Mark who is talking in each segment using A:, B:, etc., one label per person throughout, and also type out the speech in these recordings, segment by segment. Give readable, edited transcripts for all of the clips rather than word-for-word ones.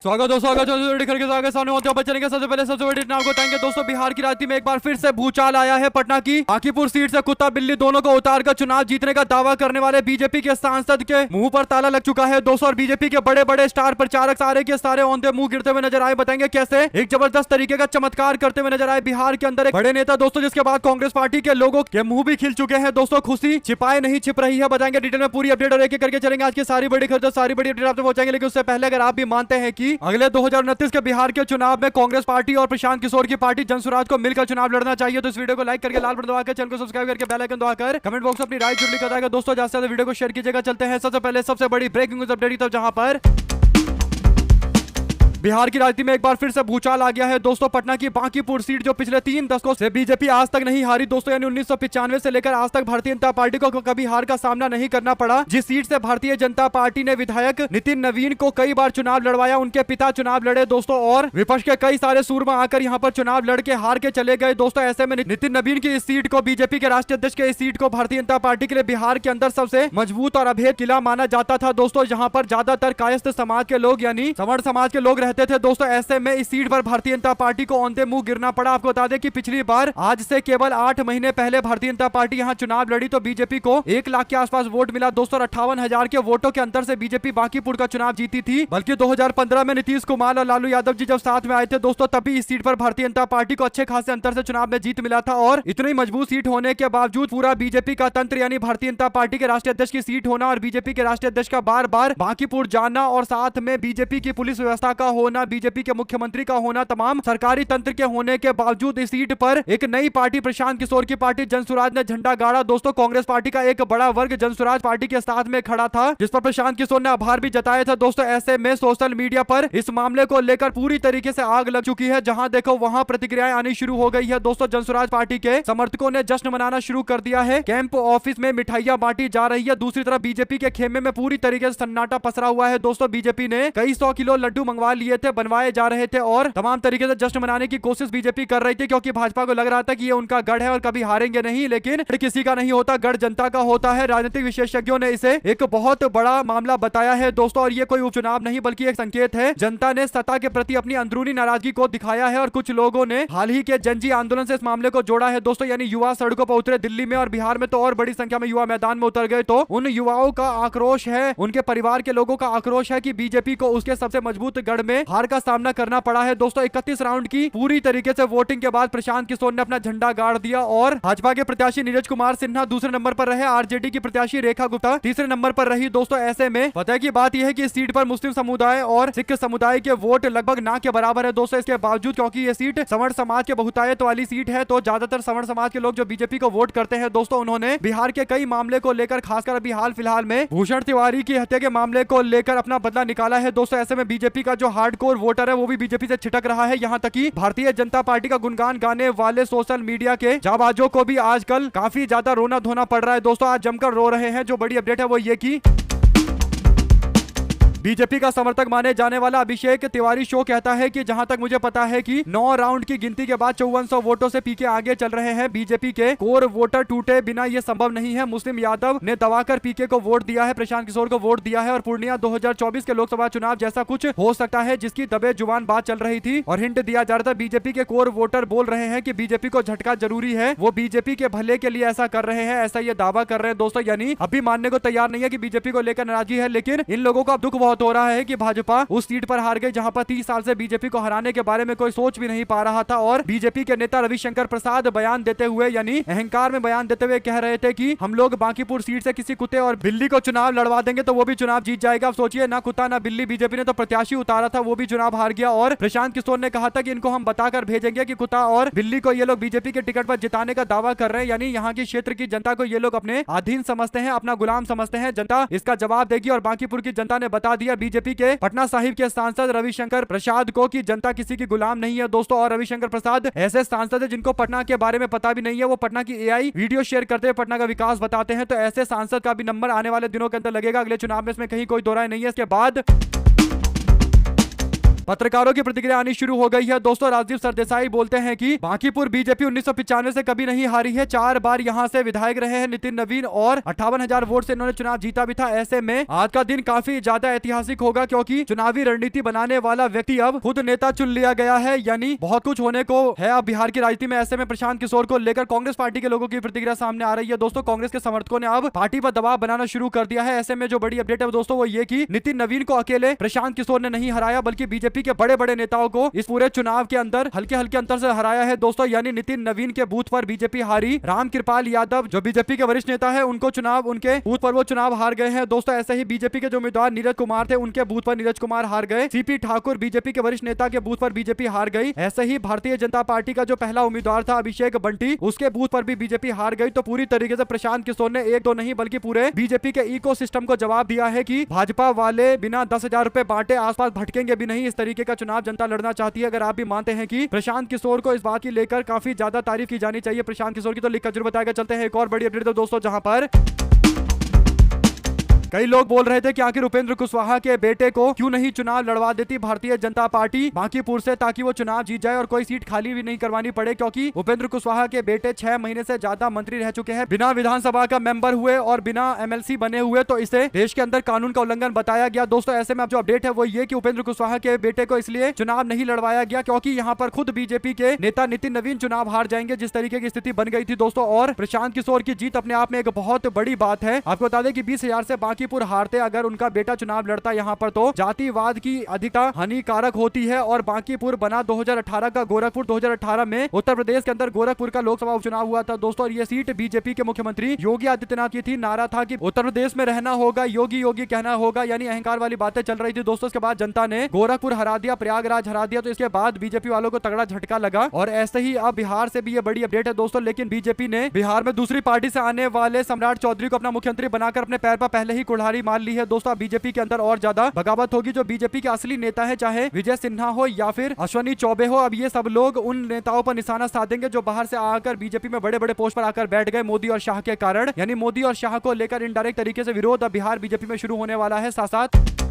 A: स्वागत हो आगे सामने होते हैं चलेंगे। सबसे पहले सबसे बड़ी नाम को बताएंगे दोस्तों, बिहार की राजनीति में एक बार फिर से भूचाल आया है। पटना की बांकीपुर सीट से कुत्ता बिल्ली दोनों को उतारकर चुनाव जीतने का दावा करने वाले बीजेपी के सांसद के मुंह पर ताला लग चुका है दोस्तों। और बीजेपी के बड़े बड़े स्टार प्रचारक सारे के सारे औंधे मुंह गिरते हुए नजर आए। बताएंगे कैसे एक जबरदस्त तरीके का चमत्कार करते हुए नजर आए बिहार के अंदर एक बड़े नेता दोस्तों, जिसके बाद कांग्रेस पार्टी के लोगों के मुंह भी खिल चुके हैं दोस्तों। खुशी छिपाए नहीं छिप रही है। बताएंगे डिटेल में पूरी अपडेट और एक करके चलेंगे। आज की सारी बड़ी खबर सारी बड़ी अपडेट आपको पहुंचाएंगे। लेकिन उससे पहले अगर आप भी मानते हैं कि अगले 2029 के बिहार के चुनाव में कांग्रेस पार्टी और प्रशांत किशोर की पार्टी जनसुराज को मिलकर चुनाव लड़ना चाहिए, तो इस वीडियो को लाइक करके लाल बटन दबाकर चैनल को सब्सक्राइब करके बेल आइकन दबाकर कमेंट बॉक्स में अपनी राय जरूर लिखा जाएगा दोस्तों। ज्यादा से ज्यादा वीडियो को शेयर कीजिएगा। चलते हैं सबसे पहले सबसे बड़ी ब्रेकिंग न्यूज अपडेट तब, जहां पर बिहार की राजनीति में एक बार फिर से भूचाल आ गया है दोस्तों। पटना की बांकीपुर सीट जो पिछले 3 दशकों से बीजेपी आज तक नहीं हारी दोस्तों, यानी 1995 से लेकर आज तक भारतीय जनता पार्टी को कभी हार का सामना नहीं करना पड़ा। जिस सीट से भारतीय जनता पार्टी ने विधायक नितिन नवीन को कई बार चुनाव लड़वाया, उनके पिता चुनाव लड़े दोस्तों, और विपक्ष के कई सारे सूरमा आकर यहाँ पर चुनाव लड़के हार के चले गए दोस्तों। ऐसे में नितिन नवीन की इस सीट को, बीजेपी के राष्ट्रीय अध्यक्ष के इस सीट को भारतीय जनता पार्टी के लिए बिहार के अंदर सबसे मजबूत और अभेद किला माना जाता था दोस्तों, जहाँ पर ज्यादातर कायस्थ समाज के लोग यानी सवर्ण समाज के लोग रहते थे दोस्तों। ऐसे में इस सीट पर भारतीय जनता पार्टी को औंधे मुंह गिरना पड़ा। आपको बता दें कि पिछली बार आज से केवल 8 महीने पहले भारतीय जनता पार्टी यहां चुनाव लड़ी तो बीजेपी को 1 लाख के आसपास वोट मिला दोस्तों। 58,000 के वोटों के अंतर से बीजेपी बांकीपुर का चुनाव जीती थी। बल्कि 2015 में नीतीश कुमार और लालू यादव जी जब साथ में आए थे दोस्तों, तभी इस सीट पर भारतीय जनता पार्टी को अच्छे खासे अंतर से चुनाव में जीत मिला था। और इतनी मजबूत सीट होने के बावजूद पूरा बीजेपी का तंत्र यानी भारतीय जनता पार्टी के राष्ट्रीय अध्यक्ष की सीट होना और बीजेपी के राष्ट्रीय अध्यक्ष का बार बार बांकीपुर जाना और साथ में बीजेपी की पुलिस व्यवस्था का होना, बीजेपी के मुख्यमंत्री का होना, तमाम सरकारी तंत्र के होने के बावजूद इस सीट पर एक नई पार्टी प्रशांत किशोर की पार्टी जनसुराज ने झंडा गाड़ा दोस्तों। कांग्रेस पार्टी का एक बड़ा वर्ग जनसुराज पार्टी के साथ में खड़ा था, जिस पर प्रशांत किशोर ने आभार भी जताया था दोस्तों। ऐसे में सोशल मीडिया पर इस मामले को लेकर पूरी तरीके से आग लग चुकी है। जहां देखो वहां प्रतिक्रियाएं आनी शुरू हो गई है दोस्तों। जनसुराज पार्टी के समर्थकों ने जश्न मनाना शुरू कर दिया है। कैंप ऑफिस में मिठाइयां बांटी जा रही है। दूसरी तरफ बीजेपी के खेमे में पूरी तरीके से सन्नाटा पसरा हुआ है दोस्तों। बीजेपी ने कई 100 किलो लड्डू मंगवा लिए थे, बनवाए जा रहे थे और तमाम तरीके से जश्न मनाने की कोशिश बीजेपी कर रही थी, क्योंकि भाजपा को लग रहा था कि ये उनका गढ़ है और कभी हारेंगे नहीं। लेकिन किसी का नहीं होता, गढ़ जनता का होता है। राजनीतिक विशेषज्ञों ने इसे एक बहुत बड़ा मामला बताया है दोस्तों। और ये कोई उपचुनाव नहीं बल्कि एक संकेत है। जनता ने सत्ता के प्रति अपनी अंदरूनी नाराजगी को दिखाया है और कुछ लोगों ने हाल ही के जनजी आंदोलन से इस मामले को जोड़ा है दोस्तों। यानी युवा सड़कों पर उतरे दिल्ली में और बिहार में तो और बड़ी संख्या में युवा मैदान में उतर गए। तो उन युवाओं का आक्रोश है, उनके परिवार के लोगों का आक्रोश है कि बीजेपी को उसके सबसे मजबूत गढ़ में हार का सामना करना पड़ा है दोस्तों। 31 राउंड की पूरी तरीके से वोटिंग के बाद प्रशांत किशोर ने अपना झंडा गाड़ दिया और भाजपा के प्रत्याशी नीरज कुमार सिन्हा दूसरे नंबर पर रहे। आरजेडी की प्रत्याशी रेखा गुप्ता तीसरे नंबर पर रही दोस्तों। ऐसे में पता की बात यह है कि इस सीट पर मुस्लिम समुदाय और सिख समुदाय के वोट लगभग ना के बराबर है दोस्तों। इसके बावजूद क्योंकि ये सीट सवर्ण समाज के बहुतायत वाली सीट है, तो ज्यादातर सवर्ण समाज के लोग जो बीजेपी को वोट करते हैं दोस्तों, उन्होंने बिहार के कई मामले को लेकर, खासकर अभी हाल फिलहाल में भूषण तिवारी की हत्या के मामले को लेकर अपना बदला निकाला है दोस्तों। ऐसे में बीजेपी का जो हार्डकोर वोटर है वो भी बीजेपी से छिटक रहा है। यहाँ तक कि भारतीय जनता पार्टी का गुणगान गाने वाले सोशल मीडिया के जाबाजों को भी आजकल काफी ज्यादा रोना धोना पड़ रहा है दोस्तों। आज जमकर रो रहे हैं। जो बड़ी अपडेट है वो ये कि बीजेपी का समर्थक माने जाने वाला अभिषेक तिवारी शो कहता है कि जहां तक मुझे पता है कि 9 राउंड की गिनती के बाद 5400 वोटों से पीके आगे चल रहे हैं। बीजेपी के कोर वोटर टूटे बिना यह संभव नहीं है। मुस्लिम यादव ने दबाकर पीके को वोट दिया है, प्रशांत किशोर को वोट दिया है और पूर्णिया 2024 के लोकसभा चुनाव जैसा कुछ हो सकता है, जिसकी दबे जुबान बात चल रही थी और हिंट दिया जा रहा था। बीजेपी के कोर वोटर बोल रहे हैं कि बीजेपी को झटका जरूरी है, वो बीजेपी के भले के लिए ऐसा कर रहे हैं, ऐसा ये दावा कर रहे हैं दोस्तों। यानी अभी मानने को तैयार नहीं है कि बीजेपी को लेकर नाराजगी है, लेकिन इन लोगों को अब दुख बहुत हो रहा है कि भाजपा उस सीट पर हार गई जहां पर 30 साल से बीजेपी को हराने के बारे में कोई सोच भी नहीं पा रहा था। और बीजेपी के नेता रविशंकर प्रसाद बयान देते हुए यानी अहंकार में बयान देते हुए कह रहे थे कि हम लोग बांकीपुर सीट से किसी कुत्ते और बिल्ली को चुनाव लड़वा देंगे तो वो भी चुनाव जीत जाएगा। अब सोचिए, ना कुत्ता ना बिल्ली, बीजेपी ने तो प्रत्याशी उतारा था, वो भी चुनाव हार गया। और प्रशांत किशोर ने कहा था कि इनको हम बताकर भेजेंगे कि कुत्ता और बिल्ली को ये लोग बीजेपी के टिकट पर जिताने का दावा कर रहे हैं। यानी यहाँ की क्षेत्र की जनता को ये लोग अपने अधीन समझते हैं, अपना गुलाम समझते हैं। जनता इसका जवाब देगी और बांकीपुर की जनता ने बता दिया बीजेपी के पटना साहिब के सांसद रविशंकर प्रसाद को कि जनता किसी की गुलाम नहीं है दोस्तों। और रविशंकर प्रसाद ऐसे सांसद है जिनको पटना के बारे में पता भी नहीं है। वो पटना की एआई वीडियो शेयर करते हुए पटना का विकास बताते हैं। तो ऐसे सांसद का भी नंबर आने वाले दिनों के अंदर लगेगा अगले चुनाव में, इसमें कहीं कोई दो राय नहीं है। इसके बाद पत्रकारों की प्रतिक्रिया आनी शुरू हो गई है। दोस्तों राजदीप सरदेसाई बोलते हैं कि बांकीपुर बीजेपी 1995 से कभी नहीं हारी है, 4 बार यहां से विधायक रहे हैं नितिन नवीन और 58,000 वोट से इन्होंने चुनाव जीता भी था। ऐसे में आज का दिन काफी ज्यादा ऐतिहासिक होगा, क्योंकि चुनावी रणनीति बनाने वाला व्यक्ति अब खुद नेता चुन लिया गया है, यानी बहुत कुछ होने को है अब बिहार की राजनीति में। ऐसे में प्रशांत किशोर को लेकर कांग्रेस पार्टी के लोगों की प्रतिक्रिया सामने आ रही है। दोस्तों कांग्रेस के समर्थकों ने अब पार्टी पर दबाव बनाना शुरू कर दिया है। ऐसे में जो बड़ी अपडेट है दोस्तों वो ये कि नितिन नवीन को अकेले प्रशांत किशोर ने नहीं हराया, बल्कि बीजेपी के बड़े बड़े नेताओं को इस पूरे चुनाव के अंदर हल्के हल्के अंतर से हराया है दोस्तों। यानी नितिन नवीन के बूथ पर बीजेपी हारी, रामकृपाल यादव जो बीजेपी के वरिष्ठ नेता है उनको चुनाव उनके बूथ पर वो चुनाव हार गए हैं दोस्तों। ऐसे ही बीजेपी के जो उम्मीदवार नीरज कुमार थे उनके बूथ पर नीरज कुमार हार गए। सीपी ठाकुर बीजेपी के वरिष्ठ नेता के बूथ पर बीजेपी हार गई। ऐसे ही भारतीय जनता पार्टी का जो पहला उम्मीदवार था अभिषेक बंटी, उसके बूथ पर भी बीजेपी हार गई। तो पूरी तरीके से प्रशांत किशोर ने एक दो नहीं बल्कि पूरे बीजेपी के इकोसिस्टम को जवाब दिया है कि भाजपा वाले बिना 10,000 रुपए बांटे आसपास भटकेंगे भी नहीं। इस तरीके का चुनाव जनता लड़ना चाहती है। अगर आप भी मानते हैं कि प्रशांत किशोर को इस बात की लेकर काफी ज्यादा तारीफ की जानी चाहिए प्रशांत किशोर की, तो लिखकर जरूर बताएगा। चलते हैं एक और बड़ी अपडेट दोस्तों, जहां पर कई लोग बोल रहे थे कि आखिर उपेंद्र कुशवाहा के बेटे को क्यों नहीं चुनाव लड़वा देती भारतीय जनता पार्टी बांकीपुर से, ताकि वो चुनाव जीत जाए और कोई सीट खाली भी नहीं करवानी पड़े, क्योंकि उपेंद्र कुशवाहा के बेटे 6 महीने से ज्यादा मंत्री रह चुके हैं, बिना विधानसभा का मेंबर हुए और बिना एमएलसी बने हुए। तो इसे देश के अंदर कानून का उल्लंघन बताया गया दोस्तों। ऐसे में अब जो अपडेट है वो ये कि उपेंद्र कुशवाहा के बेटे को इसलिए चुनाव नहीं लड़वाया गया क्योंकि यहाँ पर खुद बीजेपी के नेता नितिन नवीन चुनाव हार जाएंगे, जिस तरीके की स्थिति बन गई थी दोस्तों। और प्रशांत किशोर की जीत अपने आप में एक बहुत बड़ी बात है। आपको बता दें कि 20,000 से बांकीपुर हारते अगर उनका बेटा चुनाव लड़ता यहाँ पर तो जातिवाद की अधिकता हानिकारक होती है। और बांकीपुर बना 2018 का गोरखपुर 2018 में उत्तर प्रदेश के अंदर गोरखपुर का लोकसभा उपचुनाव हुआ था दोस्तों। और ये सीट बीजेपी के मुख्यमंत्री योगी आदित्यनाथ की थी। नारा था कि उत्तर प्रदेश में रहना होगा, योगी योगी कहना होगा, यानी अहंकार वाली बातें चल रही थी दोस्तों। इसके बाद जनता ने गोरखपुर हरा दिया, प्रयागराज हरा दिया, तो इसके बाद बीजेपी वालों को तगड़ा झटका लगा। और ऐसे ही अब बिहार से भी ये बड़ी अपडेट है दोस्तों। लेकिन बीजेपी ने बिहार में दूसरी पार्टी से आने वाले सम्राट चौधरी को अपना मुख्यमंत्री बनाकर अपने पैर पर पहले ही कुल्हाड़ी मार ली है दोस्तों। बीजेपी के अंदर और ज्यादा बगावत होगी। जो बीजेपी के असली नेता है, चाहे विजय सिन्हा हो या फिर अश्वनी चौबे हो, अब ये सब लोग उन नेताओं पर निशाना साधेंगे जो बाहर से आकर बीजेपी में बड़े बड़े पोस्ट पर आकर बैठ गए मोदी और शाह के कारण। यानी मोदी और शाह को लेकर इनडायरेक्ट तरीके से विरोध अब बिहार बीजेपी में शुरू होने वाला है। साथ साथ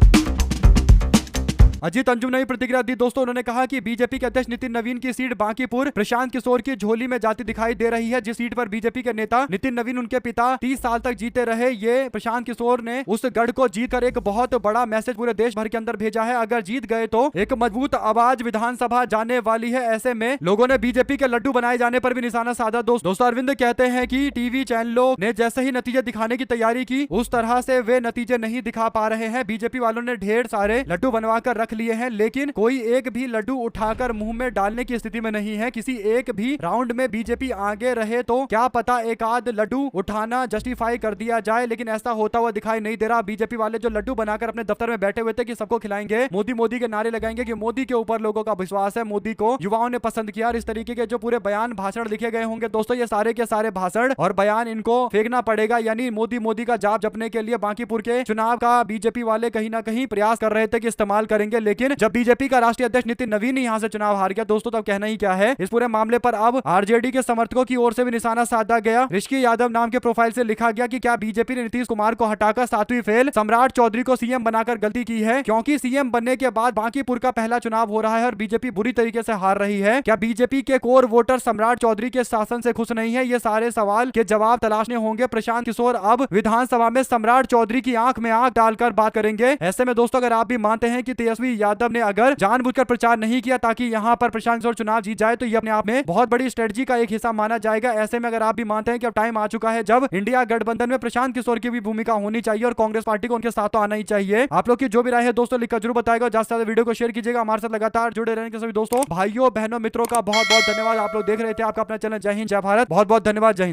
A: अजीत अंजुम ने भी प्रतिक्रिया दी दोस्तों। उन्होंने कहा कि बीजेपी के अध्यक्ष नितिन नवीन की सीट बांकीपुर प्रशांत किशोर की झोली में जाती दिखाई दे रही है। जिस सीट पर बीजेपी के नेता नितिन नवीन उनके पिता 30 साल तक जीते रहे, ये प्रशांत किशोर ने उस गढ़ को जीतकर एक बहुत बड़ा मैसेज पूरे देश भर के अंदर भेजा है। अगर जीत गए तो एक मजबूत आवाज विधानसभा जाने वाली है। ऐसे में लोगों ने बीजेपी के लड्डू बनाए जाने पर भी निशाना साधा दोस्तों। अरविंद कहते हैं कि टीवी चैनलों ने जैसे ही नतीजे दिखाने की तैयारी की, उस तरह से वे नतीजे नहीं दिखा पा रहे हैं। बीजेपी वालों ने ढेर सारे लड्डू बनवा कर रख लिए हैं, लेकिन कोई एक भी लड्डू उठाकर मुंह में डालने की स्थिति में नहीं है। किसी एक भी राउंड में बीजेपी आगे रहे तो क्या पता एक आध लड्डू उठाना जस्टिफाई कर दिया जाए, लेकिन ऐसा होता हुआ दिखाई नहीं दे रहा। बीजेपी वाले जो लड्डू बनाकर अपने दफ्तर में बैठे हुए थे कि सबको खिलाएंगे, मोदी मोदी के नारे लगाएंगे कि मोदी के ऊपर लोगों का विश्वास है, मोदी को युवाओं ने पसंद किया। और इस तरीके के जो पूरे बयान भाषण लिखे गए होंगे दोस्तों, ये सारे के सारे भाषण और बयान इनको फेंकना पड़ेगा। यानी मोदी मोदी का जाप जपने के लिए बांकीपुर के चुनाव का बीजेपी वाले कहीं ना कहीं प्रयास कर रहे थे कि इस्तेमाल करेंगे। लेकिन जब बीजेपी का राष्ट्रीय अध्यक्ष नितिन नवीन ही यहां से चुनाव हार गया दोस्तों, तब कहना ही क्या है। इस पूरे मामले पर अब आरजेडी के समर्थकों की ओर से भी निशाना साधा गया। ऋषि यादव नाम के प्रोफाइल से लिखा गया कि क्या बीजेपी ने नीतीश कुमार को हटाकर 7वीं फेल सम्राट चौधरी को सीएम बनाकर गलती की है, क्योंकि सीएम बनने के बाद बांकीपुर का पहला चुनाव हो रहा है और बीजेपी बुरी तरीके से हार रही है। क्या बीजेपी के कोर वोटर सम्राट चौधरी के शासन से खुश नहीं है? ये सारे सवाल के जवाब तलाशने होंगे। प्रशांत किशोर अब विधानसभा में सम्राट चौधरी की आंख में आंख डालकर बात करेंगे। ऐसे में दोस्तों अगर आप भी मानते हैं कि तेजस्वी यादव ने अगर जानबूझकर प्रचार नहीं किया ताकि यहां पर प्रशांत किशोर चुनाव जीत जाए, तो ये अपने आप में बहुत बड़ी स्ट्रेटजी का एक हिस्सा माना जाएगा। ऐसे में अगर आप भी मानते हैं कि अब टाइम आ चुका है जब इंडिया गठबंधन में प्रशांत किशोर की भी भूमिका होनी चाहिए और कांग्रेस पार्टी को उनके साथ तो आना ही चाहिए। आप लोग की जो भी राय है दोस्तों लिखकर जरूर बताएगा। ज्यादा से ज्यादा वीडियो को शेयर कीजिएगा। हमारे साथ लगातार जुड़े रहने के सभी दोस्तों, भाइयों, बहनों, मित्रों का बहुत बहुत धन्यवाद। आप लोग देख रहे थे आपका अपना चैनल जय हिंद जय भारत। बहुत बहुत धन्यवाद। जय हिंद।